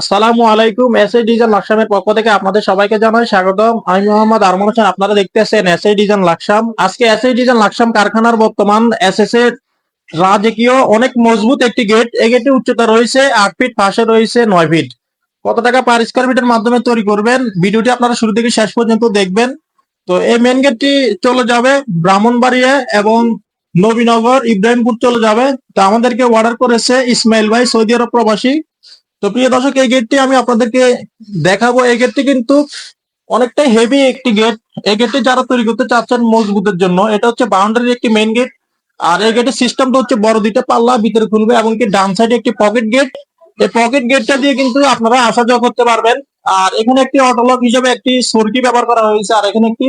আসসালামু আলাইকুম। SI design লাকসামের পক্ষ থেকে আপনাদের সবাইকে জানাই স্বাগতম। আমি মোহাম্মদ আরমান হোসেন। আপনারা দেখতেছেন এসআই ডিজাইন লাকসাম। আজকে এসআই ডিজাইন লাকসাম কারখানার বর্তমান এসএস এর রাজকীয় অনেক মজবুত একটি গেট। এই গেটের উচ্চতা রয়েছে 8 ফিট, পাশে রয়েছে 9 ফিট। কত টাকা পার স্কয়ার ফিটের মাধ্যমে তৈরি করবেন, ভিডিওটি আপনারা শুরু থেকে শেষ পর্যন্ত দেখবেন। তো এই মেন গেটটি চলে যাবে ব্রাহ্মণবাড়িয়া এবং নবীনগর ইব্রাহিমপুর চলে যাবে। তো আমাদেরকে অর্ডার করেছে ইসমাইল ভাই, সৌদি আরব প্রবাসী। তো প্রিয় দর্শক, এই গেটটি আমি আপনাদেরকে দেখাবো। এই গেটটি কিন্তু অনেকটাই হেভি একটি গেট। এই গেটটি যারা তৈরি করতে চাচ্ছেন মজবুতের জন্য, এটা হচ্ছে বাউন্ডারির একটি মেইন গেট। আর এই গেটের সিস্টেমটা হচ্ছে বড় দুইটা পাল্লা ভিতরে খুলবে এবং কি ডান সাইডে একটি পকেট গেট। এই পকেট গেটটা দিয়ে কিন্তু আপনারা আসা যাওয়া করতে পারবেন। আর এখানে একটি অটোলক হিসেবে একটি সরকি ব্যবহার করা হয়েছে, আর এখানে একটি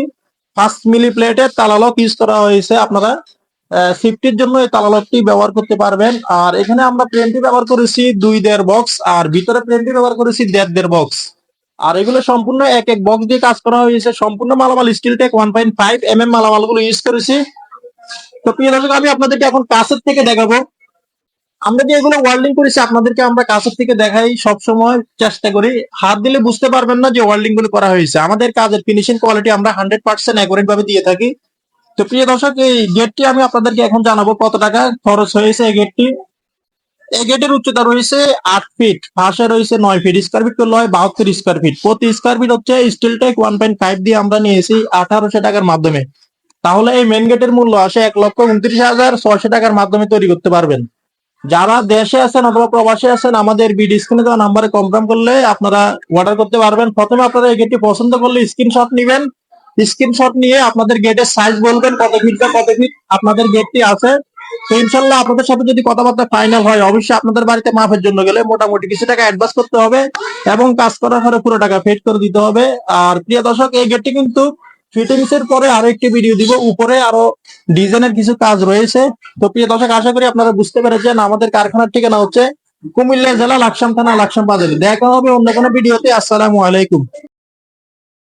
5 মিলি প্লেটের তালালক ইউজ করা হয়েছে। আপনারা সেফটির জন্য এই তালালকটি ব্যবহার করতে পারবেন। আর এখানে আমরা প্লেনটি ব্যবহার করেছি 2.5 বক্স, আর ভিতরে প্লেনটি ব্যবহার করেছি 1.5 বক্স। আর এগুলো সম্পূর্ণ এক এক বক্স দিয়ে কাজ করা হয়েছে। সম্পূর্ণ মালামাল স্টিল টেক 1.5 মালামাল গুলো ইউজ করেছি। তো প্রিয় দর্শক, আমি আপনাদেরকে এখন কাছের থেকে দেখাবো। আমরা যে এগুলো ওয়েল্ডিং করেছি আপনাদেরকে আমরা কাছের থেকে দেখাই, সব সময় চেষ্টা করি। হাত দিলে বুঝতে পারবেন না যে ওয়েল্ডিং গুলো করা হয়েছে। আমাদের কাজের ফিনিশিং কোয়ালিটি আমরা 100% অ্যাকুরেট ভাবে দিয়ে থাকি। তো প্রিয় দর্শক, এই গেটটি আমি আপনাদেরকে এখন জানাবো কত টাকা খরচ হয়েছে। এই গেটটি, এই গেটের উচ্চতা রয়েছে 8 ফিট, পাশে রয়েছে 9 ফিট। স্কয়ার ফিট করলে হয় 72 স্কয়ার ফিট। প্রতি স্কয়ার ফিট হচ্ছে স্টিল টেক 1.5 দিয়ে আমরা নিয়েছি 1800 টাকার মাধ্যমে। তাহলে এই মেন গেটের মূল্য আসে 1,29,600 টাকার মাধ্যমে তৈরি করতে পারবেন। যারা দেশে আছেন অথবা প্রবাসে আছেন, আমাদের ভিডিও স্ক্রিনে দেওয়া নাম্বারে কনফার্ম করলে আপনারা অর্ডার করতে পারবেন। প্রথমে আপনারা এই গেটটি পছন্দ করলে স্ক্রিনশট নেবেন। স্ক্রিনশট নিয়ে আপনাদের গেটের সাইজ বলবেন, কত ফিট বা কত ফিট আপনাদের গেটটি আছে। তো ইনশাল্লাহ আপনাদের সাথে যদি কথাবার্তা ফাইনাল হয়, অবশ্যই আপনাদের বাড়িতে মাপের জন্য গেলে মোটামুটি কিছু টাকা অ্যাডভান্স করতে হবে এবং কাজ করার পরে পুরো টাকা পেড করে দিতে হবে। আর প্রিয় দর্শক, এই গেটটি কিন্তু ফিটিংস এর পরে আরো একটি ভিডিও দিব। উপরে আরো ডিজাইনের কিছু কাজ রয়েছে। তো প্রিয় দর্শক, আশা করি আপনারা বুঝতে পেরেছেন। আমাদের কারখানার ঠিকানা হচ্ছে কুমিল্লা জেলা লাকসাম থানা, লাকসাম বাজারে। দেখা হবে অন্য কোনো ভিডিওতে। আসসালামু আলাইকুম।